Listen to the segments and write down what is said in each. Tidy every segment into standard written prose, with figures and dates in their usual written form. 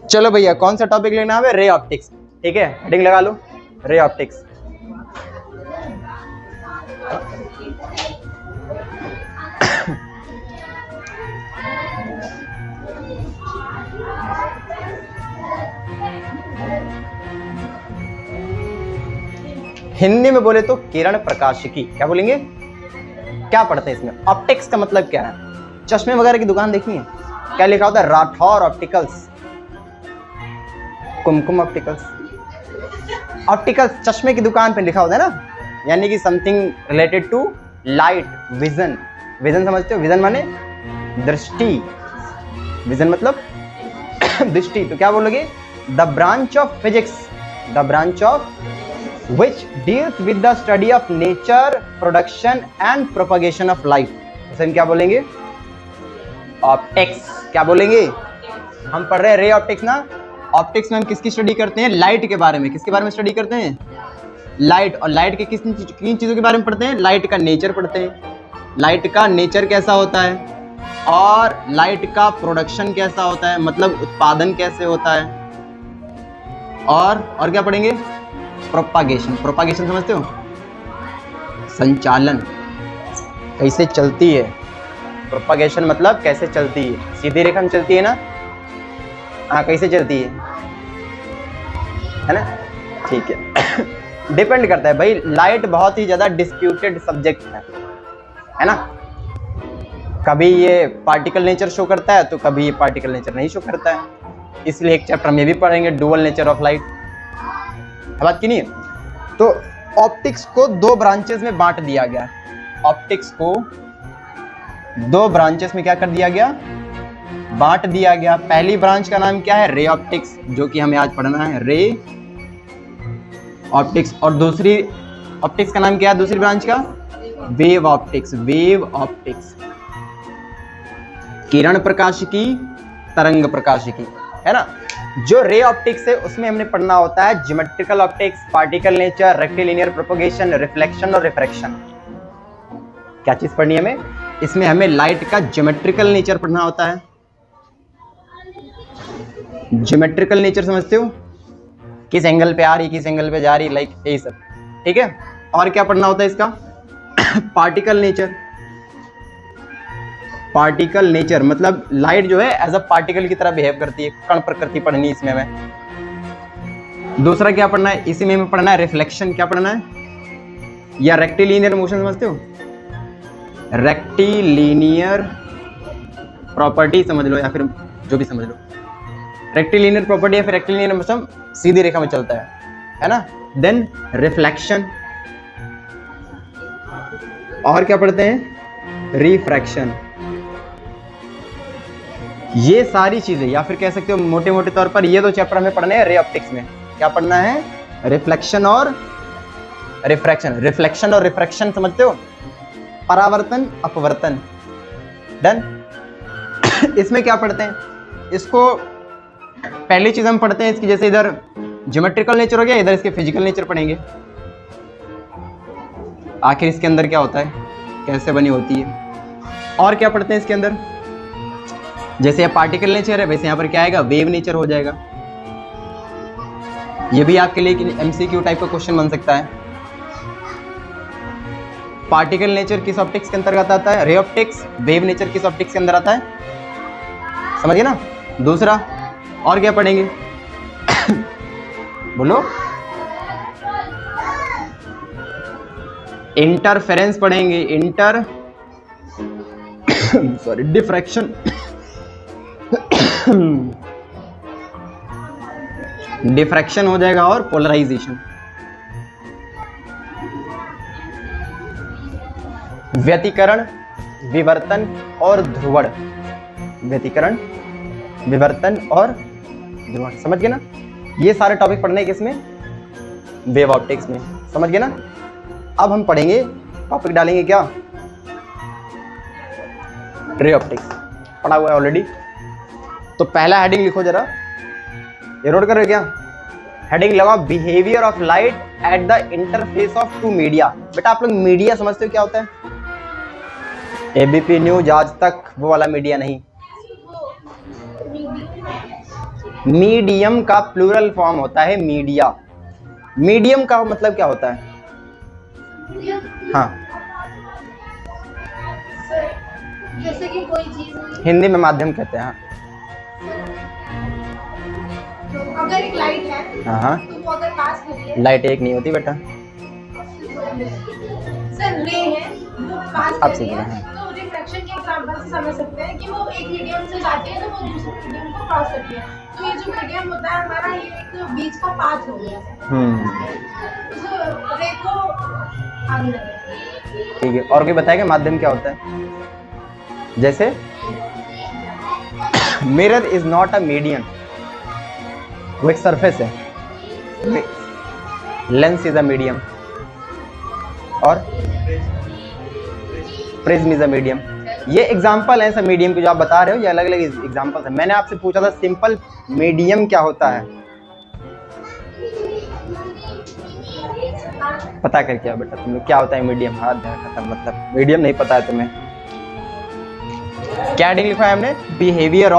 चलो भैया, कौन सा टॉपिक लेना है? Ray optics. ठीक है, हेडिंग लगा लो, रे ऑप्टिक्स। हिंदी में बोले तो किरण प्रकाशिकी। क्या बोलेंगे? क्या पढ़ते हैं इसमें? ऑप्टिक्स का मतलब क्या है? चश्मे वगैरह की दुकान देखी है? क्या लिखा होता है? राठौर ऑप्टिकल्स, कुमकुम ऑप्टिकल्स। ऑप्टिकल्स चश्मे की दुकान पे लिखा होता है ना, यानी कि something related to light, vision. Vision समझते हो? विजन माने दृष्टि, विजन मतलब दृष्टि। तो क्या बोलोगे? The branch of physics, the branch of which deals with the study of nature, production and propagation of light। इसे हम क्या बोलेंगे? ऑप्टिक्स। क्या बोलेंगे? हम पढ़ रहे हैं रे ऑप्टिक्स ना। ऑप्टिक्स में हम किसकी स्टडी करते हैं? लाइट के बारे में। किसके बारे में स्टडी करते हैं? लाइट। और लाइट के किन चीजों के बारे में पढ़ते हैं? लाइट का नेचर पढ़ते हैं, लाइट का नेचर कैसा होता है, और लाइट का प्रोडक्शन कैसा होता है, मतलब उत्पादन कैसे होता है, और क्या पढ़ेंगे? प्रोपागेशन। प्रोपागेशन समझते हो? संचालन, कैसे चलती है। प्रोपागेशन मतलब कैसे चलती है, सीधी रेखा में चलती है ना? हाँ, कैसे चलती है ना? ठीक है। डिपेंड करता है भाई, लाइट बहुत ही ज्यादा डिस्प्यूटेड सब्जेक्ट है ना। कभी ये पार्टिकल नेचर शो करता है तो कभी ये पार्टिकल नेचर नहीं शो करता है, इसलिए एक चैप्टर में भी पढ़ेंगे डुअल नेचर ऑफ लाइट। बात की नहीं है? तो ऑप्टिक्स को दो ब्रांचेस में बांट दिया गया। ऑप्टिक्स को दो ब्रांचेस में क्या कर दिया गया? बांट दिया गया। पहली ब्रांच का नाम क्या है? रे ऑप्टिक्स, जो कि हमें आज पढ़ना है, रे ऑप्टिक्स। और दूसरी ऑप्टिक्स का नाम क्या है? दूसरी ब्रांच का वेव ऑप्टिक्स। वेव ऑप्टिक्स, किरण प्रकाशिकी, तरंग प्रकाशिकी, है ना। जो रे ऑप्टिक्स है उसमें हमने पढ़ना होता है geometrical optics, particle nature, rectilinear propagation, reflection और रिफ्रैक्शन। क्या चीज पढ़नी है हमें? इसमें हमें लाइट का ज्योमेट्रिकल नेचर पढ़ना होता है। ज्योमेट्रिकल नेचर समझते हो? किस एंगल पे आ रही, किस एंगल पे जा रही, लाइक यही सब। ठीक है। और क्या पढ़ना होता है इसका? Particle nature. पार्टिकल नेचर मतलब लाइट जो है एज अ पार्टिकल की तरह बिहेव करती है, कण प्रकृति पढ़नी इसमें हमें। दूसरा क्या पढ़ना है इसी में हमें पढ़ना है? रिफ्लेक्शन। क्या पढ़ना है? या रेक्टिलिनियर मोशन समझते हो? रेक्टिलिनियर प्रॉपर्टी समझ लो, या फिर जो भी समझ लो। रेक्टिलिनियर प्रॉपर्टी या फिर रेक्टिलिनियर मोशन सीधी रेखा में चलता है ना। Then reflection. और क्या पढ़ते हैं? रिफ्रैक्शन। ये सारी चीजें, या फिर कह सकते हो मोटे मोटे तौर पर ये दो चैप्टर हमें पढ़ने हैं रे ऑप्टिक्स में। क्या पढ़ना है? रिफ्लेक्शन और रिफ्रैक्शन। रिफ्लेक्शन और रिफ्रैक्शन समझते हो? परावर्तन, अपवर्तन। डन। इसमें क्या पढ़ते हैं? इसको पहली चीज हम पढ़ते हैं इसकी, जैसे इधर ज्योमेट्रिकल नेचर हो गया, इधर इसके फिजिकल नेचर पढ़ेंगे। आखिर इसके अंदर क्या होता है, कैसे बनी होती है। और क्या पढ़ते हैं इसके अंदर? जैसे ये पार्टिकल नेचर है, वैसे यहाँ पर क्या आएगा? वेव नेचर हो जाएगा। ये भी आपके लिए एमसीक्यू टाइप का क्वेश्चन बन सकता है। पार्टिकल नेचर किस ऑप्टिक्स के अंतर्गत आता है? Ray optics. वेव नेचर किस ऑप्टिक्स के अंदर आता है? समझिए ना। दूसरा और क्या पढ़ेंगे? बोलो। इंटरफेरेंस पढ़ेंगे। Sorry, diffraction. डिफ्रैक्शन हो जाएगा और पोलराइजेशन। व्यतिकरण, विवर्तन और ध्रुवण। व्यतिकरण, विवर्तन और ध्रुवण। समझ गए ना? ये सारे टॉपिक पढ़ने हैं किसमें? वेव ऑप्टिक्स में। समझ गए ना? अब हम पढ़ेंगे, टॉपिक डालेंगे क्या? रे ऑप्टिक्स पढ़ा हुआ है ऑलरेडी। तो पहला हेडिंग लिखो जरा, ये नोट कर रहे हो क्या? हेडिंग लगाओ behaviour of light at the interface of two media. बेटा आप लोग मीडिया समझते हो क्या होता है? एबीपी न्यूज, आज तक, वो वाला मीडिया नहीं। मीडियम का प्लूरल फॉर्म होता है मीडिया। मीडियम का मतलब क्या होता है? हाँ, जैसे कि कोई चीज हिंदी में माध्यम कहते हैं। तो अगर एक लाइट है, हाँ, तो वो अगर पास खड़ी है, लाइट एक नहीं होती बेटा। सर रे है वो पास अब खड़ी सीख है, रहे हैं। तो रिफ्रैक्शन के एग्जांपल से समझ सकते हैं कि वो एक मीडियम से जाती है तो वो दूसरे मीडियम को क्रॉस करती है। तो ये जो मीडियम होता है हमारा, ये एक बीच का पाथ हो गया उस रे को आगे बढ़ाए। ठीक है, और कोई बताएगा माध्यम क्या होता है? जैसे mirror is not a medium, वो एक सरफेस है। लेंस इज अ मीडियम, और प्रिज्म इज अ मीडियम। ये एग्जांपल है सब मीडियम के जो आप बता रहे हो, ये अलग अलग एग्जांपल्स है। मैंने आपसे पूछा था सिंपल मीडियम क्या होता है, पता कर क्या बेटा तुम लोग क्या होता है मीडियम? हाथ खत्म, मतलब मीडियम नहीं पता है तुम्हें। क्या हेडिंग लिखा है हमने? Behaviour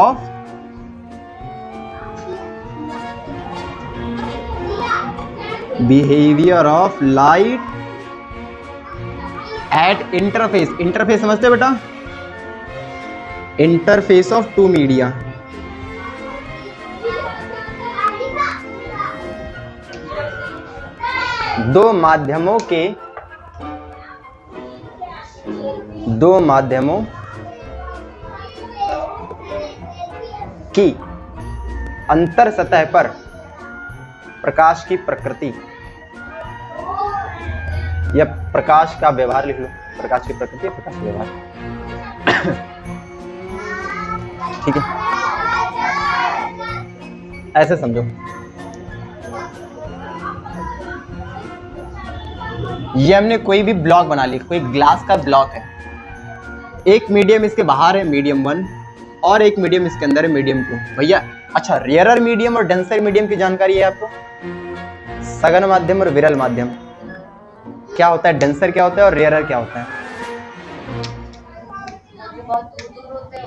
of light at interface. Interface समझते हो बेटा? Interface of two media. दो माध्यमों की अंतर सतह पर प्रकाश की प्रकृति या प्रकाश का व्यवहार लिख लो। प्रकाश की प्रकृति, प्रकाश का व्यवहार। ठीक है, ऐसे समझो। ये हमने कोई भी ब्लॉक बना ली, कोई ग्लास का ब्लॉक है, एक मीडियम इसके बाहर है मीडियम 1, और एक मीडियम इसके अंदर है मीडियम 2। भैया अच्छा, रेयरर मीडियम और डेंसर मीडियम की जानकारी है आपको? सघन माध्यम और विरल माध्यम क्या होता है, डेंसर क्या होता है और रेयरर क्या होता है? बहुत दूर होते हैं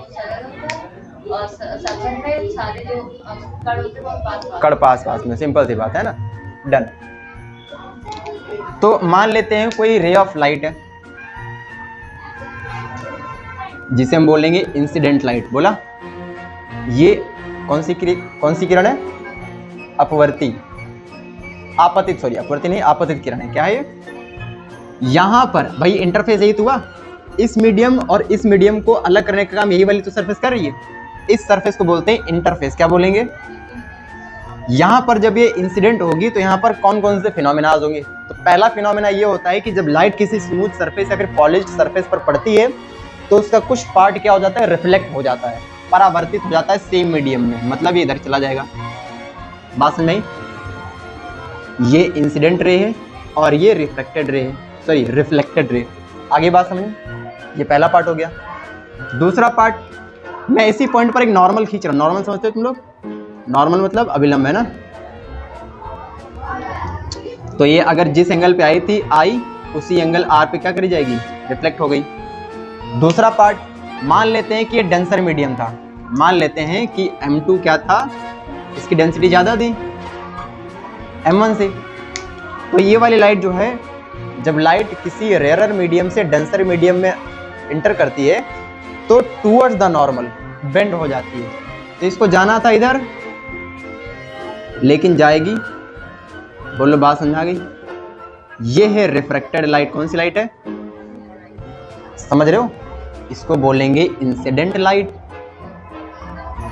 और सघन में सारे जो कण होते हैं वो कण पास में, सिंपल सी बात है ना। डन। तो मान लेते हैं कोई रे ऑफ लाइट है जिसे हम बोलेंगे इंसिडेंट लाइट। बोला, ये कौन सी किरण है? अपवर्ती, आपतित, सॉरी अपवर्ती नहीं, आपतित किरण है। क्या है ये? यहां पर भाई इंटरफेस यही तो हुआ, इस मीडियम और इस मीडियम को अलग करने का काम यही वाली तो सरफेस कर रही है। इस सरफेस को बोलते हैं इंटरफेस। क्या बोलेंगे? यहां पर जब ये इंसिडेंट होगी तो यहां पर कौन कौन से फिनोमेना होंगे? तो पहला फिनोमेना ये होता है कि जब लाइट किसी स्मूथ सरफेस या फिर पॉलिश्ड सरफेस पर पड़ती है तो उसका कुछ पार्ट क्या हो जाता है? रिफ्लेक्ट हो जाता है, परावर्तित हो जाता है सेम मीडियम में, मतलब ये इधर चला जाएगा। बात समझ में? ये इंसिडेंट रे है और ये रिफ्लेक्टेड रे है, सॉरी रिफ्लेक्टेड रे। आगे बात समझ? ये पहला पार्ट हो गया। दूसरा पार्ट, मैं इसी पॉइंट पर एक नॉर्मल खींच रहा हूं। नॉर्मल समझते हो तुम लोग? नॉर्मल मतलब अभिलंब है ना। तो ये अगर जिस एंगल पे आई थी आई, उसी एंगल आर पे क्या करी जाएगी? रिफ्लेक्ट हो गई। दूसरा पार्ट, मान लेते हैं कि ये डेंसर मीडियम था, मान लेते हैं कि M2 क्या था, इसकी डेंसिटी ज्यादा थी M1 से। तो ये वाली लाइट जो है, जब लाइट किसी रेयरर मीडियम से डेंसर मीडियम में इंटर करती है तो टूवर्ड्स द नॉर्मल बेंड हो जाती है। तो इसको जाना था इधर, लेकिन जाएगी। बोलो, बात समझ आ गई? ये है रिफ्रैक्टेड लाइट। कौन सी लाइट है? समझ रहे हो? इसको बोलेंगे इंसिडेंट लाइट,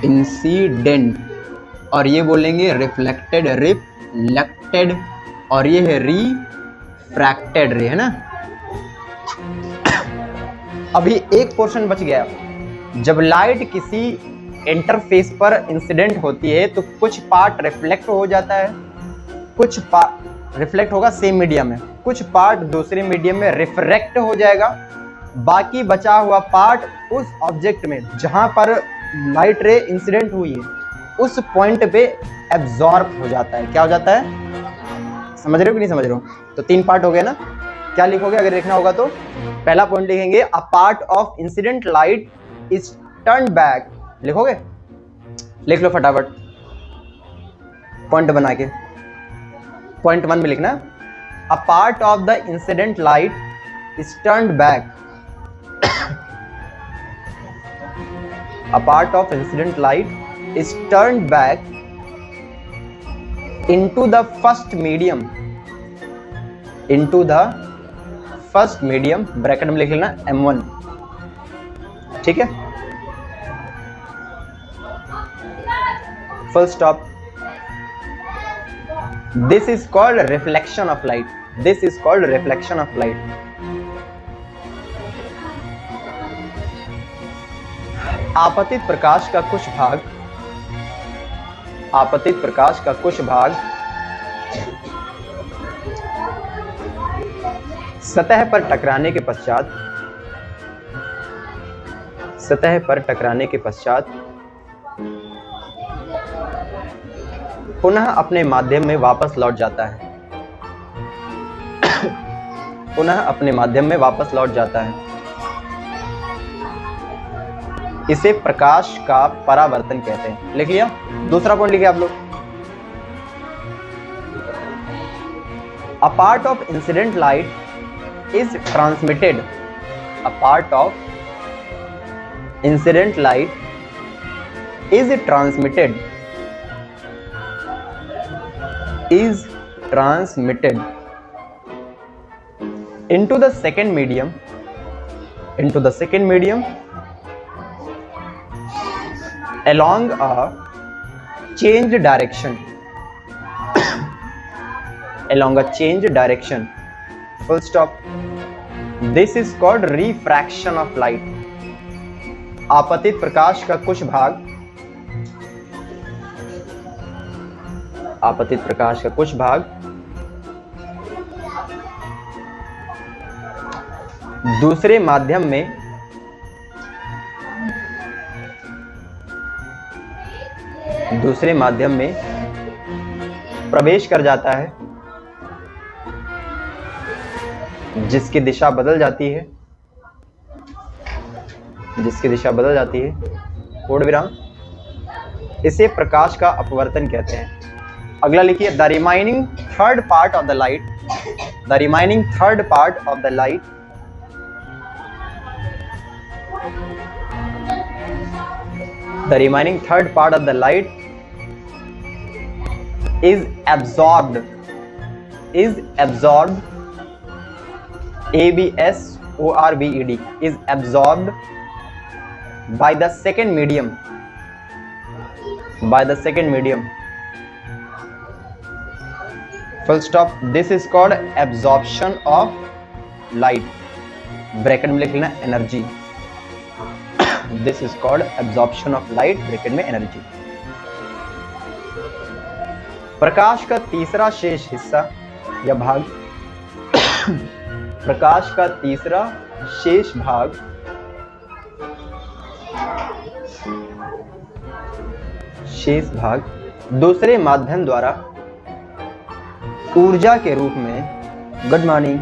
इंसिडेंट। और ये बोलेंगे रिफ्लेक्टेड, रिफ्लेक्टेड। और ये है रिफ्रैक्टेड रे, है ना। अभी एक पोर्शन बच गया। जब लाइट किसी इंटरफेस पर इंसिडेंट होती है तो कुछ पार्ट रिफ्लेक्ट हो जाता है, कुछ पार्ट रिफ्लेक्ट होगा सेम मीडियम में, कुछ पार्ट दूसरे मीडियम में रिफ्रैक्ट हो जाएगा। बाकी बचा हुआ पार्ट उस ऑब्जेक्ट में जहां पर लाइट रे इंसिडेंट हुई है उस पॉइंट पे एब्जॉर्ब हो जाता है। क्या हो जाता है? समझ रहे हो कि नहीं समझ रहे हो? तो 3 पार्ट हो गए ना। क्या लिखोगे अगर देखना होगा तो? पहला पॉइंट लिखेंगे, a part of incident light is turn back. लिखोगे? लिख लो फटाफट। पॉइंट बना के, पॉइंट 1 में लिखना, a part of the incident light is turned back, a part of incident light is turned back into the first medium, into the first medium, bracket में लिख लेना M1, ठीक है, full stop. This is called reflection of light. This is called reflection of light. आपतित प्रकाश का कुछ भाग, आपतित प्रकाश का कुछ भाग सतह पर टकराने के पश्चात, सतह पर टकराने के पश्चात पुनः अपने माध्यम में वापस लौट जाता है, पुनः अपने माध्यम में वापस लौट जाता है। इसे प्रकाश का परावर्तन कहते हैं। लिख लिया? दूसरा पॉइंट लिखिए आप लोग, a part of incident light is transmitted, a part of incident light is transmitted, is transmitted into the second medium, into the second medium along a changed direction, along a changed direction, full stop. This is called refraction of light. आपतित प्रकाश का कुछ भाग, आपतित प्रकाश का कुछ भाग दूसरे माध्यम में प्रवेश कर जाता है, जिसकी दिशा बदल जाती है, जिसकी दिशा बदल जाती है, पूर्ण विराम। इसे प्रकाश का अपवर्तन कहते हैं। अगला लिखिए, the remaining third part of the light, the remaining third part of the light the remaining third part of the light is absorbed, ABSORBED, is absorbed by the second medium, by the second medium, full stop. This is called absorption of light, bracket में लिख लेना energy. This is called absorption of light, bracket में energy. प्रकाश का तीसरा शेष हिस्सा या भाग, प्रकाश का तीसरा शेष भाग दूसरे माध्यम द्वारा ऊर्जा के रूप में, गुड मॉर्निंग,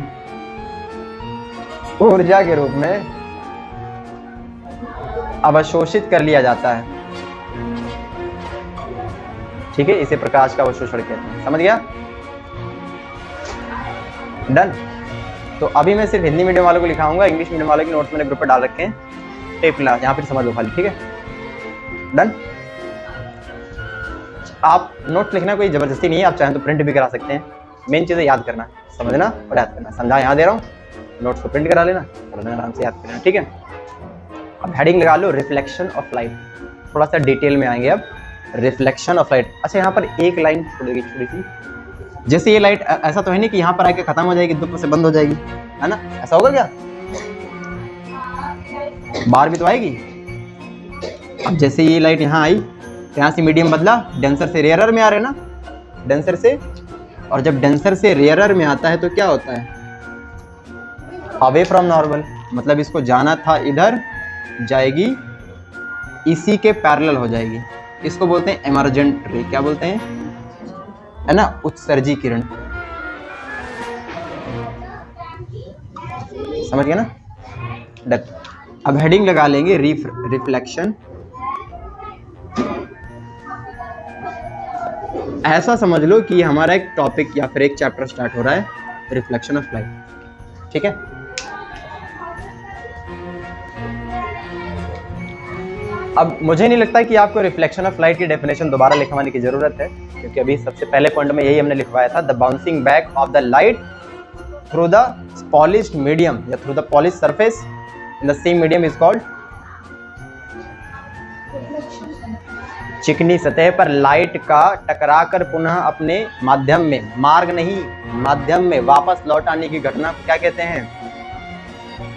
ऊर्जा के रूप में अवशोषित कर लिया जाता है, ठीक है। इसे प्रकाश का अवशोषण कहते हैं। समझ गया? डन। तो अभी मैं सिर्फ हिंदी मीडियम वालों को लिखाऊंगा, इंग्लिश मीडियम वालों के नोट्स मैंने ग्रुप पे डाल रखे हैं, टेप ला यहाँ पर समझ लो खाली, ठीक है। डन। आप नोट लिखना कोई जबरदस्ती नहीं है, आप चाहें तो प्रिंट भी करा सकते हैं। मेन चीज़ है याद करना, समझना और याद करना। समझा यहाँ दे रहा हूँ, नोट्स को प्रिंट करा लेना, पढ़ना आराम से, याद करना, ठीक है। अब हेडिंग लगा लो, रिफ्लेक्शन ऑफ लाइट। थोड़ा सा डिटेल में आएंगे अब, रिफ्लेक्शन ऑफ लाइट। अच्छा, यहाँ पर एक लाइन छोड़ेगी छोटी सी, जैसे ये लाइट ऐसा तो है नहीं कि यहाँ पर आके खत्म हो जाएगी, धूप से बंद हो जाएगी, है ना? ऐसा होगा क्या? बाहर भी तो आएगी। अब जैसे ये लाइट यहाँ आई, तो यहाँ से मीडियम बदला, डेंसर से रेयरर में आ रहे ना, डेंसर से, और जब डेंसर से रेयरर में आता है तो क्या होता है? अवे फ्रॉम नॉर्मल, मतलब इसको जाना था इधर, जाएगी इसी के पैरेलल हो जाएगी। इसको बोलते हैं एमर्जेंट रे। क्या बोलते हैं? है ना, उत्सर्जी किरण। समझ गए ना? डन। अब हेडिंग लगा लेंगे, रिफ्लेक्शन ऐसा समझ लो कि हमारा एक टॉपिक या फिर एक चैप्टर स्टार्ट हो रहा है, रिफ्लेक्शन ऑफ लाइट। ठीक है, अब मुझे नहीं लगता कि आपको रिफ्लेक्शन ऑफ लाइट की डेफिनेशन दोबारा लिखवाने की जरूरत है, क्योंकि अभी सबसे पहले पॉइंट में यही हमने लिखवाया था, the bouncing back of the light through the polished medium या through the polish surface in the same medium is called, चिकनी सतह पर लाइट का टकराकर पुनः अपने माध्यम में, मार्ग नहीं माध्यम में वापस लौट आने की घटना को क्या कहते हैं?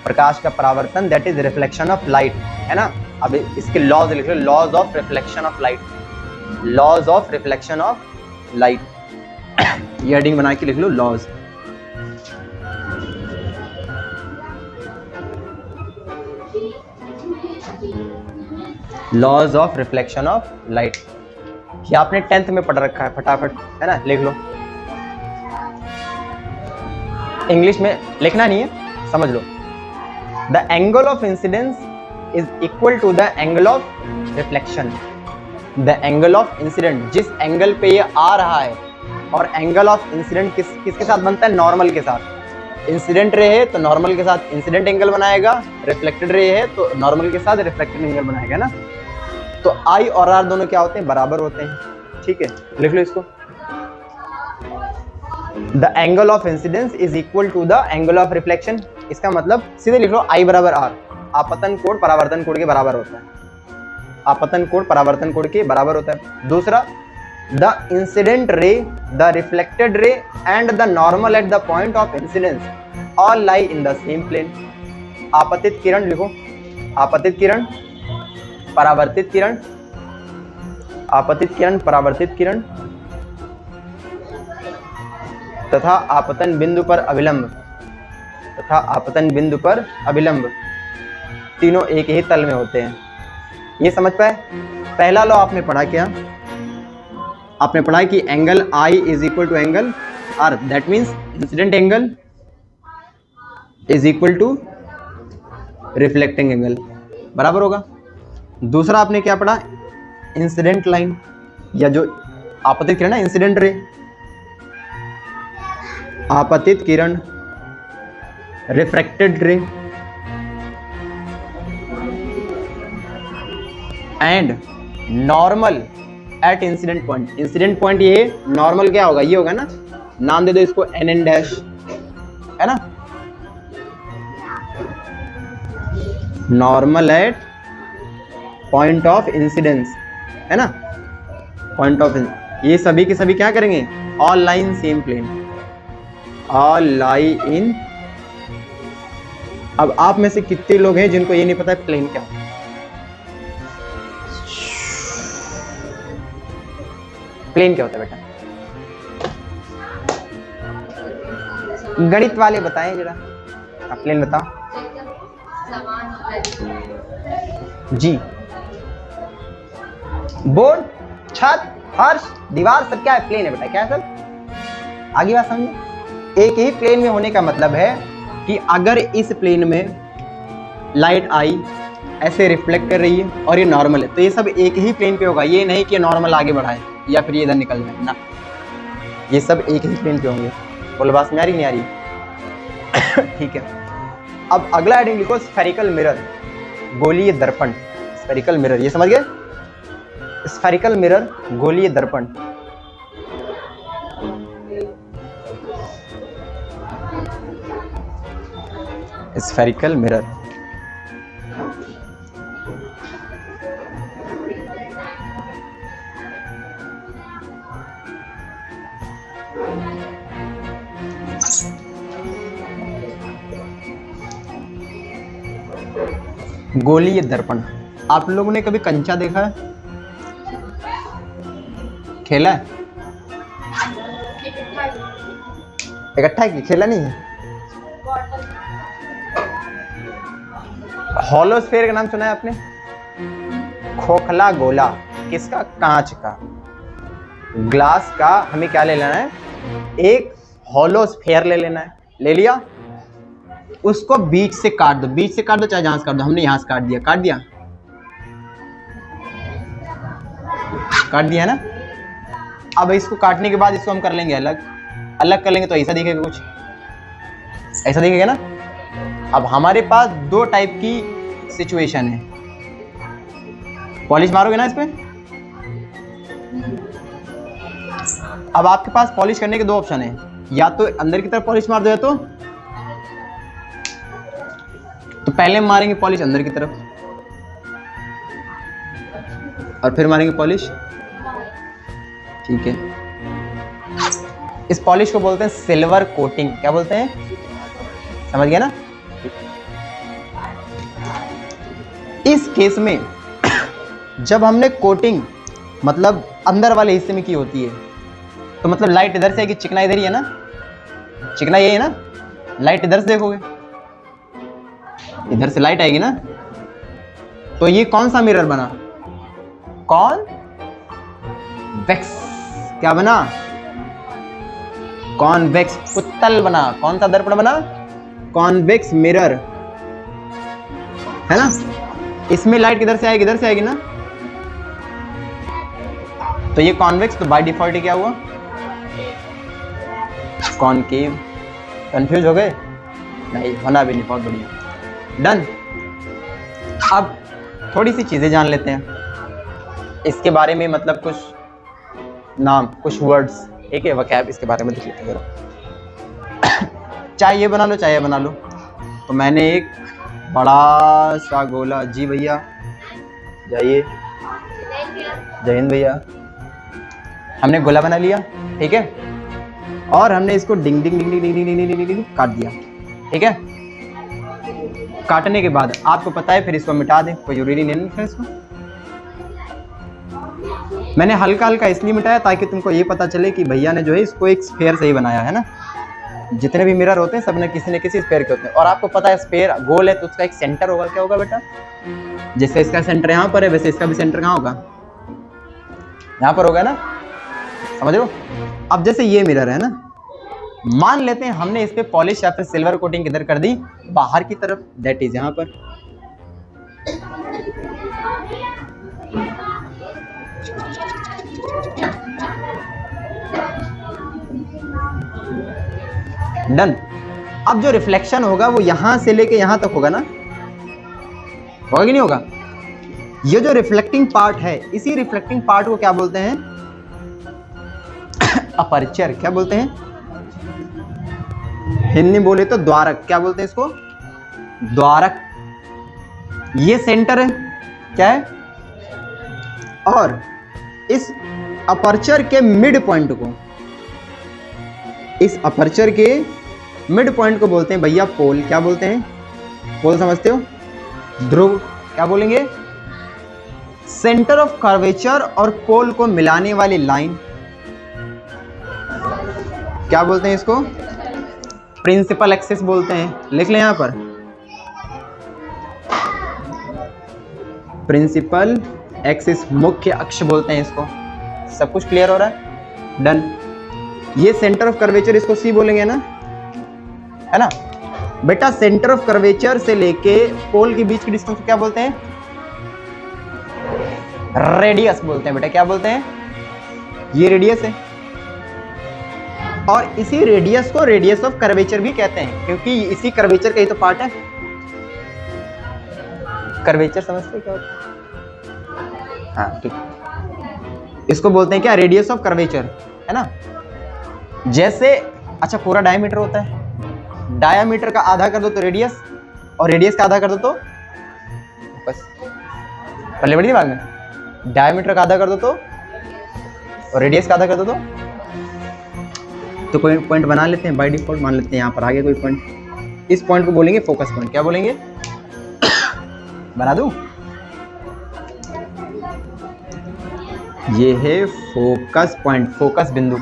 प्रकाश का परावर्तन, that is reflection of light, है ना। अब इसके लॉज लिख लो, laws of reflection of light, laws of reflection of light, ये हेडिंग बना के लिख लो, laws. Laws of reflection of light, ये आपने 10th में पढ़ रखा है, फटाफट, है ना, लिख लो। इंग्लिश में लिखना नहीं है, समझ लो। The angle of incidence is equal to the angle of reflection. The angle of incident, जिस एंगल पे ये आ रहा है, और एंगल ऑफ इंसिडेंट किसके साथ बनता है? नॉर्मल के साथ। इंसिडेंट रे है तो नॉर्मल के साथ इंसिडेंट एंगल बनाएगा, रिफ्लेक्टेड रे है तो नॉर्मल के साथ रिफ्लेक्टेड एंगल बनाएगा ना। तो आई और आर दोनों क्या होते हैं? बराबर होते हैं। ठीक है, लिख लो इसको। The angle of incidence is equal to the angle of reflection. इसका मतलब सीधे लिख लो, आई बराबर आर, आपतन कोण परावर्तन कोण के बराबर होता है, आपतन कोण परावर्तन कोण के बराबर होता है। दूसरा, the incident ray, the reflected ray and the normal at the point of incidence all lie in the same plane. आपतित किरण लिखो, आपतित किरण, परावर्तित किरण, आपतित किरण, परावर्तित किरण तथा आपतन बिंदु पर अभिलंब, तथा आपतन बिंदु पर अभिलंब, तीनों एक ही तल में होते हैं। ये समझ पाए? पहला लॉ आपने पढ़ा क्या? आपने पढ़ा कि angle I is equal to angle R, that means incident angle is equal to reflecting angle, बराबर होगा। दूसरा आपने क्या पढ़ा? इंसिडेंट लाइन या जो आपतित किरण है, इंसिडेंट रे, आपतित किरण, refracted ray and normal at incident point. Incident point ये, नॉर्मल क्या होगा? ये होगा ना, नाम दे दो इसको NN डैश, है ना, normal at point of incidence, है ना, पॉइंट ऑफ, ये सभी के सभी क्या करेंगे? All line same plane, all lie in. अब आप में से कितने लोग हैं जिनको ये नहीं पता है प्लेन क्या होता है? प्लेन क्या होता है बेटा? गणित वाले बताएं जरा, आप प्लेन बताओ जी। बोर्ड, छत, फर्श, दीवार, सब क्या है? प्लेन है बेटा। क्या है सब? आगे बात समझो। एक ही प्लेन में होने का मतलब है कि अगर इस प्लेन में लाइट आई ऐसे रिफ्लेक्ट कर रही है और ये नॉर्मल है, तो ये सब एक ही प्लेन पे होगा। ये नहीं कि नॉर्मल आगे बढ़ाए या फिर ये इधर निकल जाए ना, ये सब एक ही प्लेन पे होंगे। बोल बात में आ रही नहीं आ रही? ठीक है, अब अगला हेडिंग लिखो, स्फेरिकल मिरर, गोलीय दर्पण। स्फेरिकल मिरर, ये समझ गए? स्फेरिकल मिरर, गोलीय दर्पण। स्फेरिकल मिरर, गोलीय दर्पण। आप लोगों ने कभी कंचा देखा है? खेला है? इकट्ठा की खेला नहीं है? हॉलोस्फेयर का नाम सुना है आपने? खोखला गोला, किसका? कांच का, ग्लास का। हमें क्या ले लेना है? एक हॉलोस्फेयर ले लेना है। ले लिया, उसको बीच से काट दो, बीच से काट दो चाहे जहां से काट दो। हमने यहां से काट दिया, काट दिया, काट दिया ना। अब इसको काटने के बाद इसको हम कर लेंगे अलग, अलग कर लेंगे तो ऐसा दिखेगा, कुछ ऐसा दिखेगा ना। अब हमारे पास दो टाइप की सिचुएशन है। पॉलिश मारोगे ना इस पे, अब आपके पास पॉलिश करने के दो ऑप्शन है, या तो अंदर की तरफ पॉलिश मार दो, या तो पहले मारेंगे पॉलिश अंदर की तरफ और फिर मारेंगे पॉलिश, ठीक है। इस पॉलिश को बोलते हैं सिल्वर कोटिंग। क्या बोलते हैं, समझ गया ना। इस केस में जब हमने कोटिंग मतलब अंदर वाले हिस्से में की होती है, तो मतलब लाइट इधर से आएगी, चिकना इधर ही है ना, चिकना ये है ना, लाइट इधर से देखोगे, इधर से लाइट आएगी ना, तो ये कौन सा मिरर बना, कॉन्वेक्स। क्या बना, कॉन्वेक्स उत्तल बना। कौन सा दर्पण बना, कॉन्वेक्स मिरर, है ना। इसमें लाइट किधर से आएगी, इधर से आएगी ना, तो ये कॉन्वेक्स, तो बाय डिफॉल्ट क्या हुआ, कॉनकेव। कंफ्यूज हो गए, नहीं होना भी नहीं, बहुत बढ़िया, डन। अब थोड़ी सी चीजें जान लेते हैं इसके बारे में, मतलब कुछ नाम, कुछ वर्ड्स, एक है वकैब, इसके बारे में देख लेते हैं। चाहे ये बना लो, चाहे ये बना लो। तो मैंने एक बड़ा सा गोला, जी भैया जाइए, जय हिंद भैया, हमने गोला बना लिया, ठीक है, और हमने इसको डिंग डिंग डिंग डिंग डिंग डिंग डिंग डिंग डिंग काट दिया, ठीक है। काटने के बाद आपको पता है फिर इसको मिटा दें, कोई जरूरी नहीं है इसको। मैंने हल्का हल्का इसलिए मिटाया ताकि तुमको ये पता चले कि भैया ने जो है इसको एक स्फेयर से ही बनाया है ना। जितने भी मिरर होते हैं सब ने किसी न किसी स्फेयर के होते हैं, और आपको पता है स्फेयर गोल है तो उसका एक सेंटर होगा। क्या होगा बेटा, जैसे इसका सेंटर यहाँ पर है वैसे इसका भी सेंटर कहाँ होगा, यहाँ पर होगा ना, समझ लो। अब जैसे ये मिरर है ना, मान लेते हैं हमने इस पे पॉलिश या फिर सिल्वर कोटिंग किधर कर दी, बाहर की तरफ, दैट इज यहाँ पर। डन। अब जो रिफ्लेक्शन होगा वो यहां से लेके यहां तक होगा ना, होगा कि नहीं होगा। ये जो रिफ्लेक्टिंग पार्ट है, इसी रिफ्लेक्टिंग पार्ट को क्या बोलते हैं, अपर्चर। क्या बोलते हैं, हिंदी बोले तो द्वारक। क्या बोलते हैं इसको, द्वारक। ये सेंटर है, क्या है, और इस अपर्चर के मिड पॉइंट को, इस अपर्चर के मिड पॉइंट को बोलते हैं भैया पोल। क्या बोलते हैं, पोल समझते हो, ध्रुव। क्या बोलेंगे, सेंटर ऑफ कर्वेचर और पोल को मिलाने वाली लाइन। क्या बोलते हैं इसको, प्रिंसिपल एक्सिस बोलते हैं। लिख लें यहां पर, प्रिंसिपल एक्सिस, मुख्य अक्ष बोलते हैं इसको। सब कुछ क्लियर हो रहा है, डन। ये सेंटर ऑफ कर्वेचर, इसको सी बोलेंगे ना, है ना बेटा। सेंटर ऑफ कर्वेचर से लेके पोल के बीच की डिस्टेंस को क्या बोलते हैं, रेडियस बोलते हैं बेटा। क्या बोलते हैं, ये रेडियस है, और इसी रेडियस को रेडियस ऑफ कर्वेचर भी कहते हैं, क्योंकि इसी कर्वेचर का ही तो पार्ट है। कर्वेचर समझते क्या होता है, हाँ ठीक। इसको बोलते हैं क्या, रेडियस ऑफ कर्वेचर, है ना। जैसे अच्छा पूरा डायमीटर होता है, डायमीटर का आधा कर दो तो रेडियस, और रेडियस का आधा कर दो तो बस, पहले बड़ी दिमाग में, डायमीटर का आधा कर दो तो, और रेडियस का आधा कर दो तो कोई पॉइंट बना लेते हैं, बाय डिफॉल्ट मान लेते हैं यहाँ पर आगे कोई पॉइंट। इस पॉइंट को बोलेंगे फोकस पॉइंट। क्या बोलेंगे, बना दूं, ये है फोकस पॉइंट, फोकस बिंदु।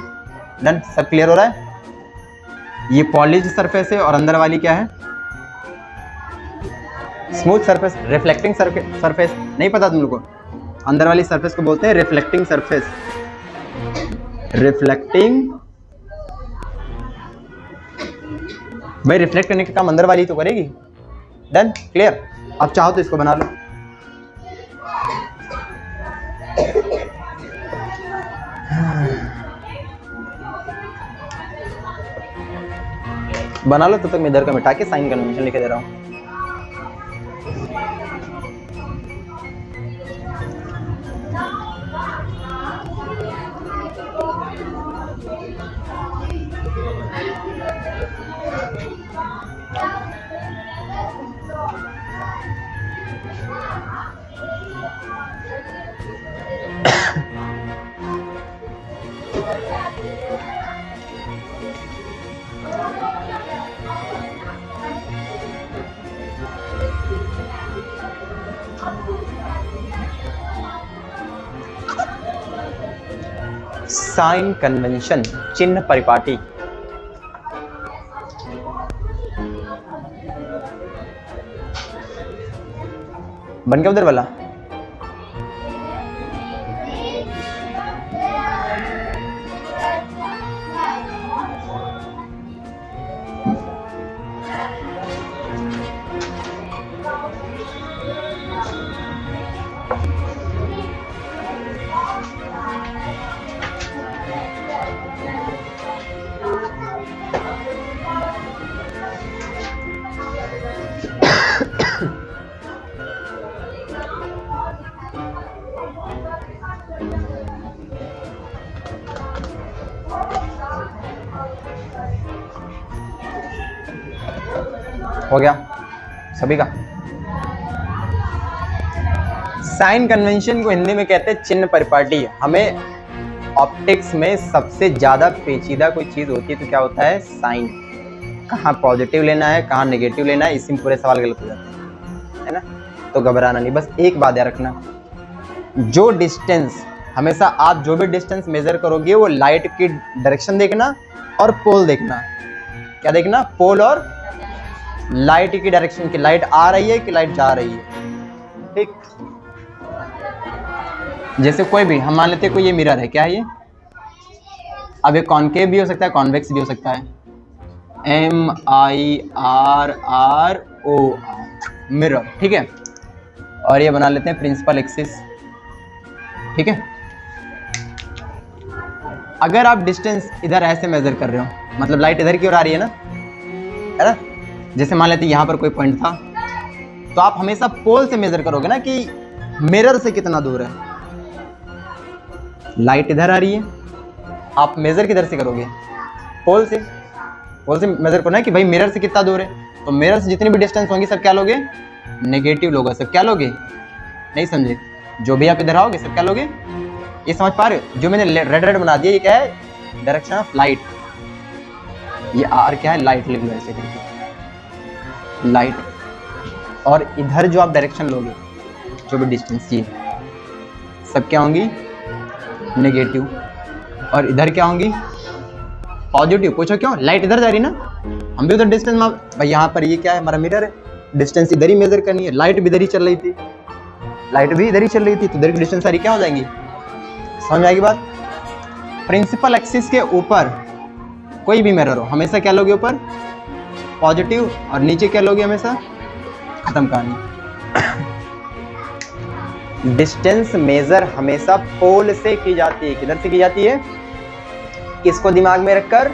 डन, सब क्लियर हो रहा है। ये पॉलिश्ड सरफेस है और अंदर वाली क्या है, स्मूथ सरफेस, रिफ्लेक्टिंग सरफेस। नहीं पता तुम लोग को, अंदर वाली सरफेस को बोलते हैं रिफ्लेक्टिंग सरफेस, रिफ्लेक्टिंग। भाई रिफ्लेक्ट करने का काम अंदर वाली तो करेगी। Done, clear. अब चाहो तो इसको बना लो, बना लो, तो तक मैं इधर का मिटा के साइन कन्वेंशन लिखे दे रहा हूँ। साइन कन्वेंशन, चिन्ह परिपाटी। बन गया उधर वाला? हो गया सभी का? साइन कन्वेंशन को हिंदी में कहते हैं चिन्ह परिपाटी। हमें ऑप्टिक्स में सबसे ज्यादा पेचीदा कोई चीज होती है तो क्या होता है? साइन। कहाँ पॉजिटिव लेना है, कहाँ नेगेटिव लेना है, इसी में पूरे सवाल गलत हो जाते हैं, है ना? तो घबराना नहीं, बस एक बात याद रखना, जो डिस्टेंस, हमेशा आप जो भी डिस्टेंस मेजर करोगे वो लाइट की डायरेक्शन देखना और पोल देखना। क्या देखना? पोल और लाइट की डायरेक्शन, की लाइट आ रही है कि लाइट जा रही है। ठीक, जैसे कोई भी, हम मान लेते हैं कोई ये मिरर है, क्या है ये? अब ये कॉनकेव भी हो सकता है, कॉन्वेक्स भी हो सकता है। MIRRO, मिरर, ठीक है। और ये बना लेते हैं प्रिंसिपल एक्सिस, ठीक है। अगर आप डिस्टेंस इधर ऐसे मेजर कर रहे हो, मतलब लाइट इधर की ओर आ रही है ना, है ना? जैसे मान लेते हैं यहाँ पर कोई पॉइंट था, तो आप हमेशा पोल से मेजर करोगे ना कि मिरर से कितना दूर है। लाइट इधर आ रही है, आप मेजर किधर से करोगे? पोल से। पोल से मेजर करना है कि भाई मिरर से कितना दूर है, तो मिरर से जितनी भी डिस्टेंस होंगी सब क्या लोगे? नेगेटिव लोगे। सब क्या लोगे? नहीं समझे? जो भी आप इधर आओगे सब क्या लोगे? ये समझ पा रहे हो? जो मैंने रेड रेड बना दिया, ये क्या है? Direction of light. ये आर क्या है? लाइट लिख लो ऐसे करके, लाइट। और इधर जो आप डायरेक्शन लोगे, जो भी डिस्टेंस, ये सब क्या होंगी? नेगेटिव। और इधर क्या होंगी? पॉजिटिव। पूछो क्यों? लाइट इधर जा रही ना, हम भी उधर डिस्टेंस भाई, यहाँ पर ये क्या है? हमारा मिरर है, डिस्टेंस इधर ही मेजर करनी है। लाइट भी इधर ही चल रही थी, लाइट भी इधर ही चल रही थी, तो इधर की डिस्टेंस सारी क्या हो जाएंगी? समझ आएगी बात? प्रिंसिपल एक्सिस के ऊपर कोई भी मिरर हो, हमेशा क्या लोगे? ऊपर पॉजिटिव, और नीचे क्या लोगे? हमेशा खत्म कहानी। डिस्टेंस मेजर हमेशा पोल से की जाती है। किधर से की जाती है? इसको दिमाग में रखकर,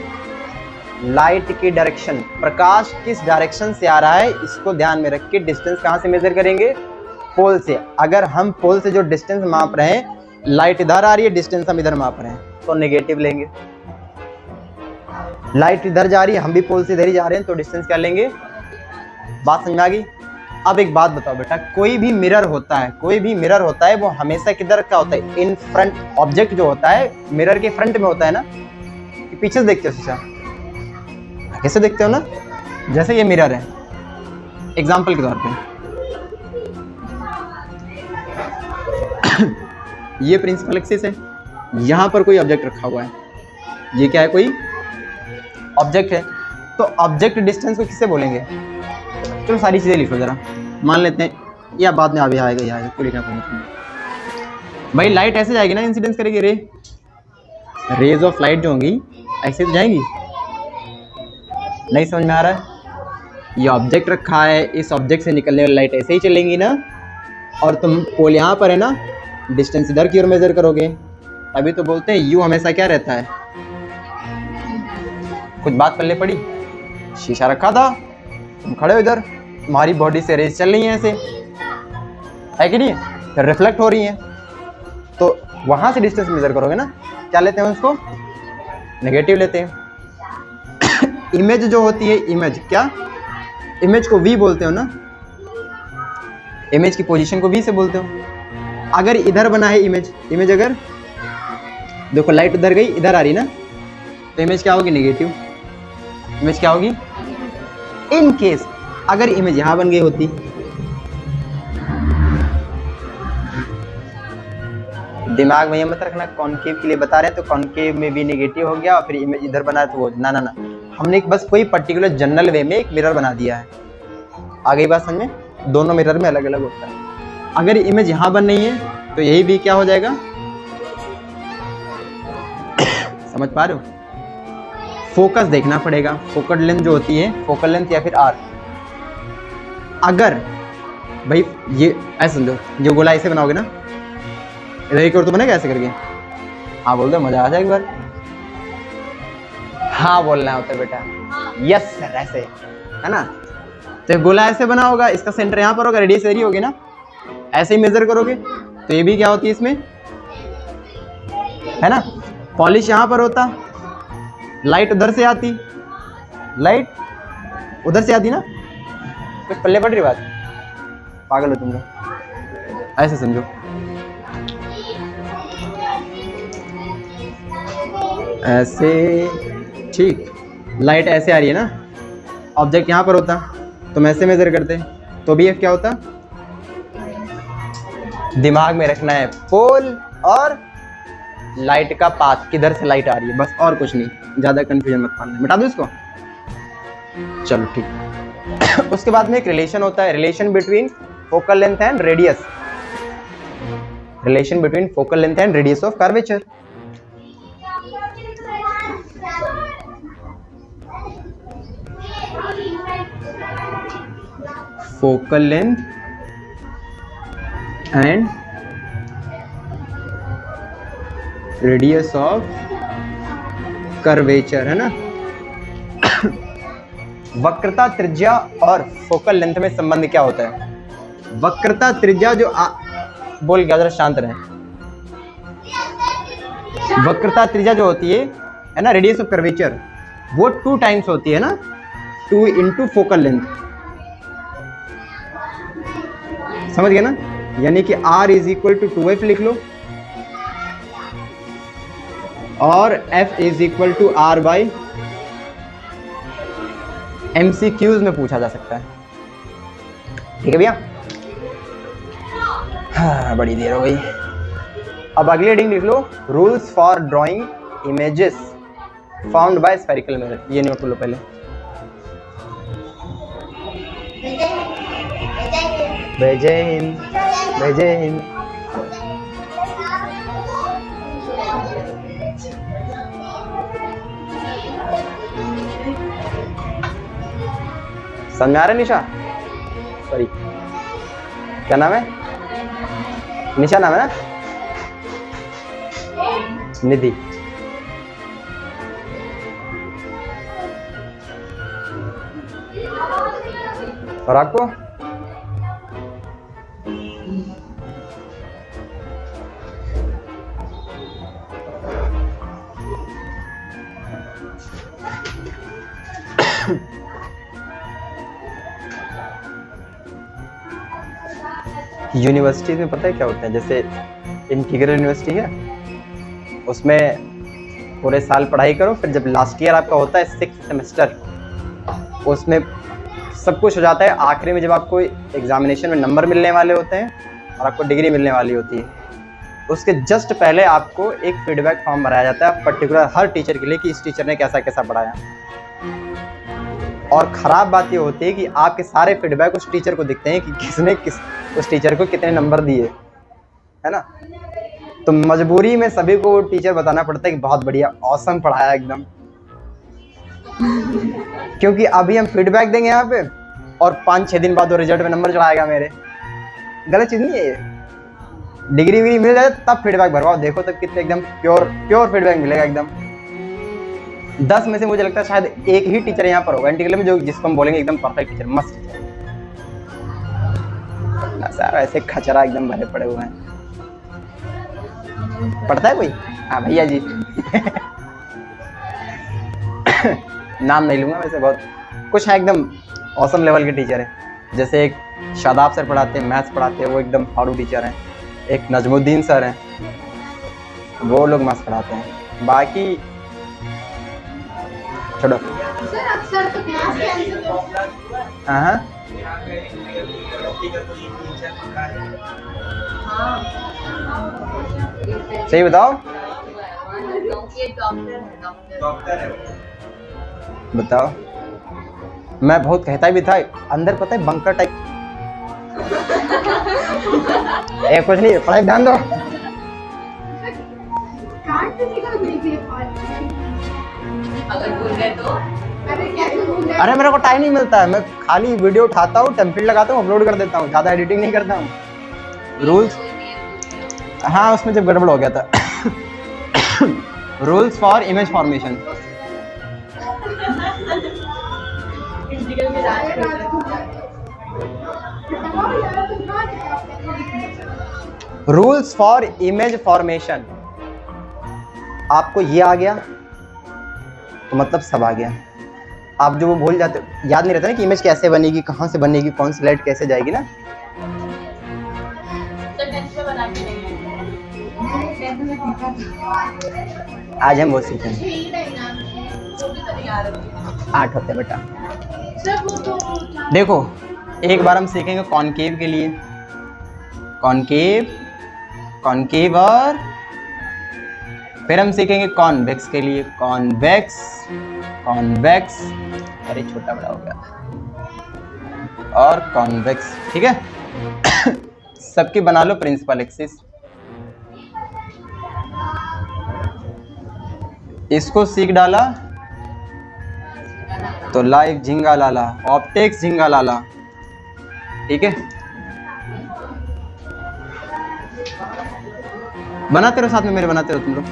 लाइट की डायरेक्शन, प्रकाश किस डायरेक्शन से आ रहा है इसको ध्यान में रख के डिस्टेंस कहां से मेजर करेंगे? पोल से। अगर हम पोल से जो डिस्टेंस माप रहे हैं, लाइट इधर आ रही है, डिस्टेंस हम इधर माप रहे हैं, तो नेगेटिव लेंगे। लाइट इधर जा रही है, हम भी पोल से इधर ही जा रहे हैं, तो डिस्टेंस क्या लेंगे? बात समझ में आ गई? अब एक बात बताओ बेटा, कोई भी मिरर होता है, कोई भी मिरर होता है, वो हमेशा किधर का होता है? In front. ऑब्जेक्ट जो होता है मिरर के फ्रंट में होता है ना, कि पीछे से देखते हो शीशा, कैसे देखते हो ना? जैसे ये मिरर है, एग्जाम्पल के तौर पे ये प्रिंसिपल एक्सिस है, यहां पर कोई ऑब्जेक्ट रखा हुआ है, ये क्या है? कोई ऑब्जेक्ट है। तो ऑब्जेक्ट डिस्टेंस को किससे बोलेंगे? चलो सारी चीजें लिखो जरा, मान लेते हैं, या बाद में अभी आएगा, ये आएगा, कोई लिखना पड़ेगा भाई। लाइट ऐसे जाएगी ना, इंसिडेंस करेगी, रेज ऑफ लाइट जो होंगी ऐसे तो जाएंगी। नहीं समझ में आ रहा है? ये ऑब्जेक्ट रखा है, इस ऑब्जेक्ट से निकलने वाली लाइट ऐसे ही चलेंगी ना, और तुम पोल यहाँ पर है ना, डिस्टेंस इधर की ओर मेजर करोगे, तभी तो बोलते हैं यू हमेशा क्या रहता है? कुछ बात पल्ले पड़ी? शीशा रखा था, तुम खड़े हो इधर, तुम्हारी बॉडी से रेज चल रही है ऐसे, है कि नहीं, फिर रिफ्लेक्ट हो रही है, तो वहां से डिस्टेंस मेजर करोगे ना, क्या लेते हैं उसको, नेगेटिव लेते हैं। इमेज जो होती है, इमेज क्या, इमेज को वी बोलते हो ना, इमेज की पोजीशन को वी से बोलते हो। अगर इधर बना है इमेज, इमेज अगर देखो लाइट उधर गई, इधर आ रही ना, तो इमेज क्या होगी, नेगेटिव। इमेज क्या होगी, इन केस अगर इमेज यहां बन गई होती, दिमाग में ये मत रखना कॉनकेव के लिए बता रहे हैं तो कॉनकेव में भी नेगेटिव हो गया और फिर इमेज इधर बना तो वो, ना ना ना, हमने एक बस कोई पर्टिकुलर जनरल वे में एक मिरर बना दिया है। आ गई बात समझ में, दोनों मिरर में अलग अलग होता है। अगर इमेज यहां बन रही है तो यही भी क्या हो जाएगा, समझ पा रहे हो, फोकस देखना पड़ेगा, फोकल लेंथ जो होती है, फोकल लेंथ या फिर आर। अगर भाई ये ऐसे समझो, जो गोला ऐसे बनाओगे ना, इधर एक और तो बनेगा ऐसे करके, हाँ बोल दो, मजा आ जाए एक बार, हाँ बोलना होता है बेटा, यस सर, ऐसे है ना। तो गोला ऐसे बना होगा, इसका सेंटर यहाँ पर होगा, रेडियस एरिया होगी ना, ऐसे ही मेजर करोगे तो ये भी क्या होती है इसमें, है ना, पॉलिश यहाँ पर होता, लाइट उधर से आती, लाइट उधर से आती ना, कुछ पल्ले पड़ रही बात, पागल हो तुम लोग, ऐसे समझो, ऐसे, ठीक, लाइट ऐसे आ रही है ना, ऑब्जेक्ट यहाँ पर होता, तुम ऐसे मेजर करते तो भी क्या होता, दिमाग में रखना है पोल और लाइट का पाथ, किधर से लाइट आ रही है, बस और कुछ नहीं, ज्यादा कंफ्यूजन मत पाना, मिटा दो इसको, चलो ठीक। उसके बाद में एक रिलेशन होता है, relation between focal length and radius, relation between focal length and radius of curvature. Focal length and radius of curvature, है ना। वक्रता त्रिज्या और फोकल लेंथ में संबंध क्या होता है, वक्रता त्रिज्या जो बोल गया, जरा शांत रहे, वक्रता त्रिज्या जो होती है ना, रेडियस ऑफ कर्वेचर, वो 2 टाइम्स होती है ना, 2 इंटू फोकल लेंथ, समझ गए ना, यानी कि R is equal to 2f लिख लो और F is equal to R by, MCQs में पूछा जा सकता है, ठीक है भैया। हाँ बड़ी देर हो गई, अब अगली हेडिंग लिख लो, rules for drawing images found by spherical mirror, ये नोट लो पहले। जय हिंद, जय हिंद। समझ आ रहा है निशा, सॉरी क्या नाम है, निशा नाम है ना, निधि। और आपको यूनिवर्सिटीज में पता है क्या होता है, जैसे इंटीग्रल यूनिवर्सिटी है, उसमें पूरे साल पढ़ाई करो, फिर जब लास्ट ईयर आपका होता है 6th सेमेस्टर, उसमें सब कुछ हो जाता है, आखिरी में जब आपको एग्जामिनेशन में नंबर मिलने वाले होते हैं और आपको डिग्री मिलने वाली होती है, उसके जस्ट पहले आपको एक फीडबैक फॉर्म भराया जाता है पर्टिकुलर हर टीचर के लिए कि इस टीचर ने कैसा कैसा पढ़ाया। और ख़राब बात ये होती है कि आपके सारे फीडबैक उस टीचर को दिखते हैं कि किसने उस टीचर को कितने नंबर दिए, है ना। तो मजबूरी में सभी को टीचर बताना पड़ता है कि बहुत बढ़िया, ऑसम पढ़ाया एकदम, क्योंकि अभी हम फीडबैक देंगे यहाँ पे और 5-6 दिन बाद वो रिजल्ट में नंबर चढ़ाएगा मेरे। गलत चीज़ नहीं है ये, डिग्री विग्री मिल जाए तब फीडबैक भरवाओ, देखो तब कितने एकदम प्योर फीडबैक मिलेगा एकदम। 10 में से मुझे लगता है शायद एक ही टीचर यहाँ पर होगा इंटीग्रल में जो जिसको हम बोलेंगे एकदम परफेक्ट टीचर, मस्त टीचर ना सर। ऐसे खचरा एकदम भरे पड़े हुए हैं। पढ़ता है कोई? हाँ भैया जी नाम नहीं लूंगा वैसे, बहुत कुछ है एकदम औसम लेवल के टीचर है। जैसे एक शादाब सर पढ़ाते हैं, मैथ्स पढ़ाते हैं, वो एकदम फाड़ू टीचर हैं। एक नजमुद्दीन सर हैं, वो लोग मस्त पढ़ाते हैं। बाकी छोड़ो। सर अक्सर तो क्लास कैंसिल हो। हाँ सही बताओ, बताओ। मैं बहुत कहता भी था अंदर, पता है बंकर टाइप। कुछ नहीं, पढ़ाई ध्यान दो। अगर भूल गए तो अरे मेरे को टाइम नहीं मिलता है, मैं खाली वीडियो उठाता हूँ, टेम्पलेट लगाता हूँ, अपलोड कर देता हूँ, ज़्यादा एडिटिंग नहीं करता हूँ। रूल्स, हाँ उसमें जब गड़बड़ हो गया था। Rules for image formation. Rules for image formation, आपको ये आ गया तो मतलब सब आ गया। आप जो वो भूल जाते, याद नहीं रहता ना कि इमेज कैसे बनेगी, कहाँ से बनेगी, कौन सी लाइट कैसे जाएगी ना। आज हम वो सीखेंगे। 8 होते बेटा। देखो एक बार हम सीखेंगे कॉनकेव के लिए, कॉनकेव, कॉनकेव, और फिर हम सीखेंगे कॉन्वेक्स के लिए, कॉन्वेक्स, कॉन्वेक्स, अरे छोटा बड़ा हो गया, और कॉन्वेक्स। ठीक है सबकी बना लो प्रिंसिपल एक्सिस। इसको सीख डाला तो लाइव झिंगा लाला, ऑप्टिक्स झिंगा लाला। ठीक है बनाते रहो साथ में मेरे, बनाते रहो तुम लोग।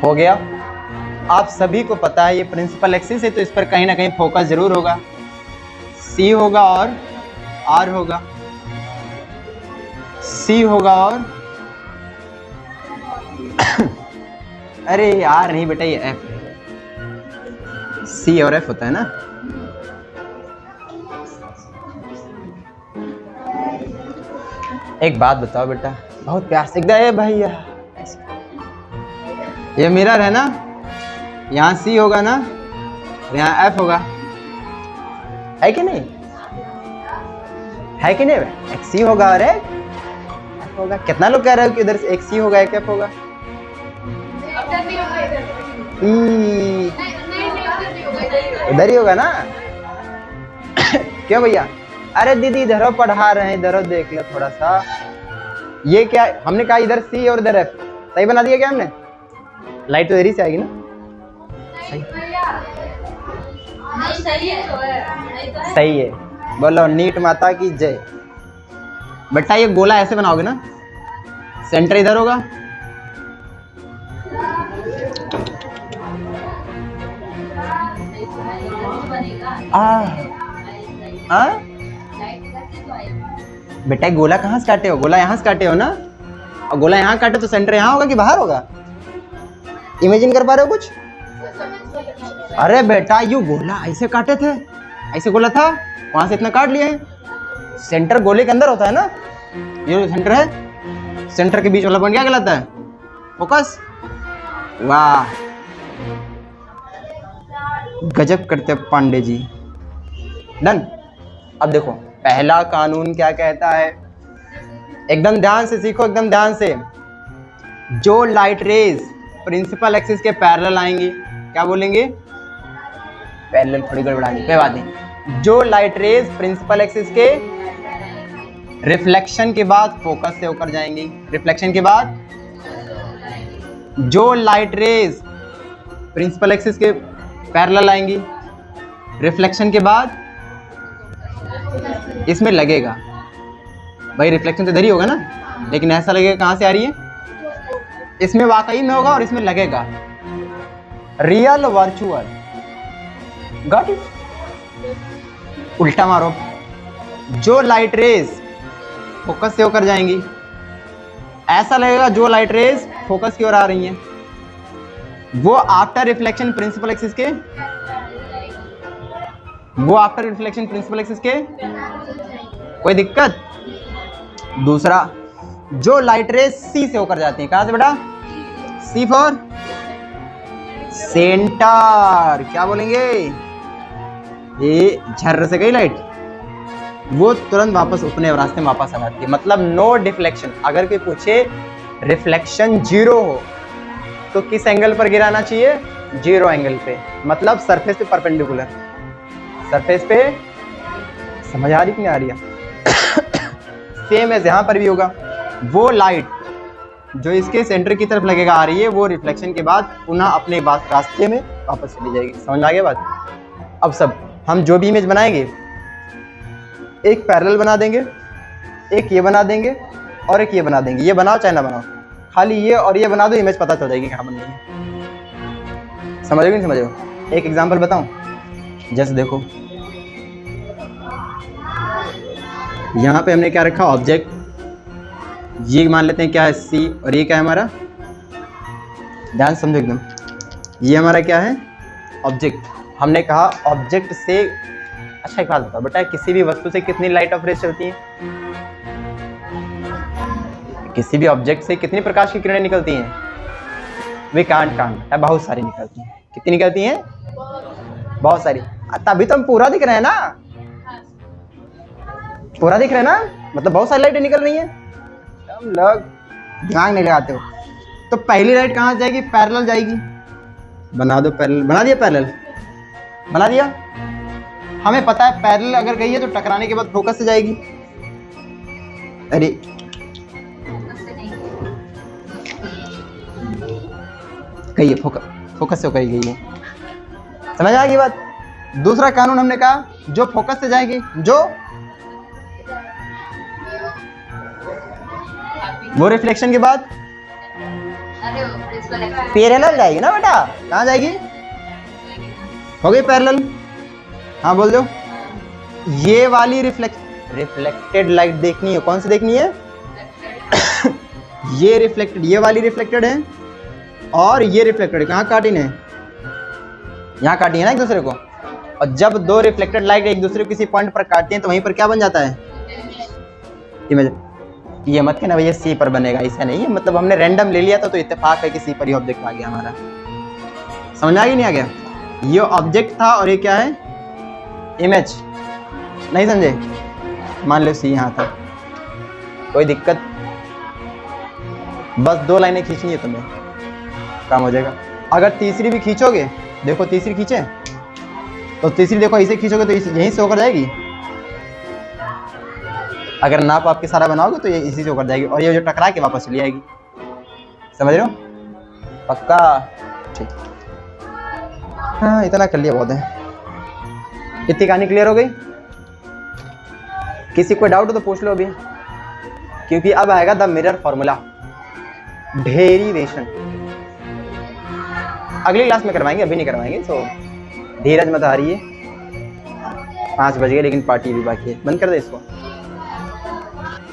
हो गया। आप सभी को पता है ये प्रिंसिपल एक्सिस है, तो इस पर कहीं ना कहीं फोकस जरूर होगा। सी होगा और आर होगा, सी होगा और अरे आर नहीं बेटा, ये एफ है। सी और एफ होता है ना। एक बात बताओ बेटा, बहुत प्यार से एकदम भैया, ये मिरर है ना, यहाँ सी होगा ना, यहाँ एफ होगा, है कि नहीं? है कि नहीं? एक सी होगा और एक एफ होगा। कितना लोग कह रहे हो कि इधर से एक सी होगा एक एफ होगा? उधर ही होगा ना। क्यों भैया? अरे दीदी इधर पढ़ा रहे हैं, इधर देख लो थोड़ा सा। ये क्या हमने कहा, इधर सी और इधर एफ, सही बना दिया क्या हमने? लाइट तो इधर ही से आएगी ना। सही, नहीं सही है, सही है। बोलो नीट माता की जय। बेटा ये गोला ऐसे बनाओगे ना, सेंटर इधर होगा, बेटा गोला कहाँ से काटे हो? गोला यहाँ से काटे हो ना, और गोला यहाँ काटे तो सेंटर यहाँ होगा कि बाहर होगा? इमेजिन कर पा रहे हो कुछ? अरे बेटा यू गोला ऐसे काटे थे, ऐसे गोला था, वहां से इतना काट लिए। सेंटर गोले के अंदर होता है ना, ये सेंटर है, सेंटर के बीच वाला पॉइंट क्या कहलाता है? फोकस। वाह गजब करते पांडे जी। डन। अब देखो पहला कानून क्या कहता है, एकदम ध्यान से सीखो, एकदम ध्यान से। जो लाइट रेज प्रिंसिपल एक्सिस के पैरेलल आएंगी, क्या बोलेंगे? पैरेलल थोड़ी गड़बड़ाएंगी, कोई बात नहीं। जो लाइट रेज प्रिंसिपल एक्सिस के रिफ्लेक्शन के बाद फोकस से होकर जाएंगी। रिफ्लेक्शन के बाद जो लाइट रेज प्रिंसिपल एक्सिस के पैरेलल आएंगी, रिफ्लेक्शन के बाद इसमें लगेगा। भाई रिफ्लेक्शन तो इधर ही होगा ना, लेकिन ऐसा लगेगा कहाँ से आ रही है, इसमें वाकई में होगा और इसमें लगेगा। Real virtual, got it? उल्टा मारो। जो लाइट रेज फोकस से होकर जाएंगी, ऐसा लगेगा जो लाइट रेज फोकस की ओर आ रही हैं वो आफ्टर रिफ्लेक्शन प्रिंसिपल एक्सिस के, कोई दिक्कत? दूसरा, जो लाइट रेज सी से होकर जाती हैं, कहां से बेटा? सी फॉर सेंटर। क्या बोलेंगे? ये झर्र से गई लाइट, वो तुरंत वापस अपने रास्ते में वापस आ जाती है। मतलब नो डिफ्लेक्शन। अगर कोई पूछे रिफ्लेक्शन 0 हो तो किस एंगल पर गिराना चाहिए? 0 एंगल पे, मतलब सरफेस पे परपेंडिकुलर। सरफेस पे, समझ आ रही कि नहीं आ रही है? सेम एज यहाँ पर भी होगा। वो लाइट जो इसके सेंटर की तरफ लगेगा आ रही है, वो रिफ्लेक्शन के बाद पुनः अपने रास्ते में वापस चली जाएगी। समझ आ गया बात? अब सब हम जो भी इमेज बनाएंगे, एक पैरेलल बना देंगे, एक ये बना देंगे और एक ये बना देंगे। ये बनाओ चाहे ना बनाओ, खाली ये और ये बना दो, इमेज पता चल जाएगी कहाँ बननी है। समझोगे नहीं समझो? एक एग्जांपल बताऊं, जैसे देखो यहाँ पे हमने क्या रखा? ऑब्जेक्ट। ये मान लेते हैं क्या है? सी। और ये क्या है हमारा? ध्यान समझो एकदम, ये हमारा क्या है? ऑब्जेक्ट। हमने कहा ऑब्जेक्ट से, अच्छा एक बात बताओ बेटा, किसी भी वस्तु से कितनी लाइट ऑफ रेज चलती है? किसी भी ऑब्जेक्ट से कितनी प्रकाश की किरणें निकलती हैं? वी कांट काउंट, बहुत सारी निकलती हैं। कितनी निकलती हैं? बहुत सारी। तभी तो हम पूरा दिख रहे हैं ना, पूरा दिख रहे हैं ना, मतलब बहुत सारी लाइटें निकल रही हैं। हम लोग दिमाग नहीं लगाते हो। तो पहली लाइट कहाँ जाएगी? पैरेलल जाएगी। बना दो पैरेलल। बना दिया पैरेलल? बना दिया। हमें पता है पैरेलल अगर गई है तो टकराने के बाद फोकस से जाएगी। अरे गई है, फोकस से गई है। समझ आ गई बात? दूसरा कानून हमने कहा, जो फोकस से जाएगी, जो वो रिफ्लेक्शन के बाद पैरेलल जाएगी ना बेटा। कहाँ जाएगी? हो गई पैरेलल? हाँ बोल दो। ये वाली रिफ्लेक्टेड लाइट देखनी है। कौन सी देखनी है? ये रिफ्लेक्टेड, ये वाली रिफ्लेक्टेड है और ये रिफ्लेक्टेड। कहाँ काटी है? यहाँ काटी है ना एक दूसरे को। और जब दो रिफ्लेक्टेड लाइट एक दूसरे को किसी पॉइंट पर काटती हैं तो वहीं पर क्या बन जाता है? इमेज। ये मत कहना भैया सी पर बनेगा, ऐसा नहीं है। मतलब हमने रैंडम ले लिया था तो इत्तेफाक है कि सी पर ही ऑब्जेक्ट आ गया हमारा। समझ आ गया नहीं आ गया? ये ऑब्जेक्ट था और ये क्या है? इमेज। नहीं समझे? मान लो सी यहाँ था, कोई दिक्कत? बस 2 लाइनें खींचनी है तुम्हें, काम हो जाएगा। अगर तीसरी भी खींचोगे, देखो तीसरी खींचे तो तीसरी देखो ऐसे खींचोगे तो यहीं से होकर जाएगी। अगर नाप आपके सारा बनाओगे तो ये इसी से होकर जाएगी और ये जो टकरा के वापस चली आएगी। समझ रहे हो? पक्का? ठीक। हाँ इतना कर लिया बहुत है। इतनी कहानी क्लियर हो गई? किसी को डाउट हो तो पूछ लो अभी, क्योंकि अब आएगा द मिरर फॉर्मूला, डेरिवेशन। अगली क्लास में करवाएंगे, अभी नहीं करवाएंगे। तो धीरज मत हारिए। 5 बज गए लेकिन पार्टी भी बाकी है। बंद कर दे इसको।